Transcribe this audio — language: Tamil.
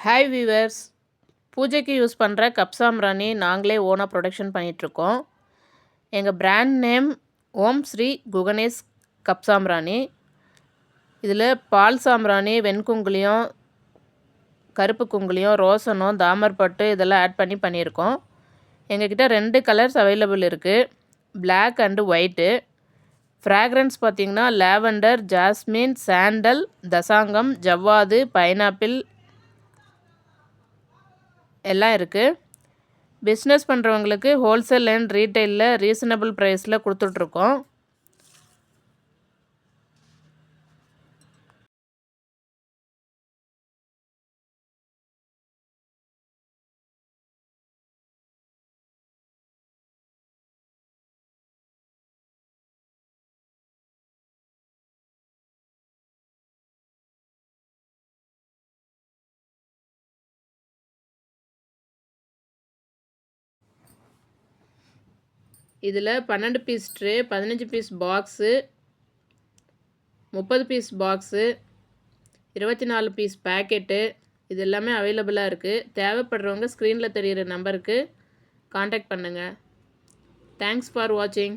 ஹாய் வீவர்ஸ், பூஜைக்கு யூஸ் பண்ணுற கப் சாம்பிராணி நாங்களே ஓனாக ப்ரொடக்ஷன் பண்ணிகிட்ருக்கோம். எங்கள் பிராண்ட் நேம் ஓம் ஸ்ரீ குகணேஷ் கப் சாம்பிராணி. இதில் பால் சாம்பிராணி, வெண்குங்குலியம், கருப்பு குங்குலியம், ரோசனம், தாமர்பட்டு இதெல்லாம் ஆட் பண்ணியிருக்கோம். எங்ககிட்ட 2 கலர்ஸ் அவைலபிள் இருக்குது, பிளாக் அண்டு ஒயிட்டு. ஃப்ராக்ரன்ஸ் பார்த்திங்கன்னா லாவெண்டர், ஜாஸ்மின், சாண்டல், தசாங்கம், ஜவ்வாது, பைனாப்பிள் எல்லாம் இருக்குது. பிஸ்னஸ் பண்ணுறவங்களுக்கு ஹோல்சேல் அண்ட் ரீட்டெயிலில் ரீசனபிள் ப்ரைஸில் கொடுத்துட்ருக்கோம். இதில் 12 piece tray, 15 piece box, 30 piece box, 24 piece packet இது எல்லாமே அவைலபிளாக இருக்குது. தேவைப்படுறவங்க ஸ்க்ரீனில் தெரிகிற நம்பருக்கு காண்டாக்ட் பண்ணுங்கள். தேங்க்ஸ் ஃபார் வாட்சிங்.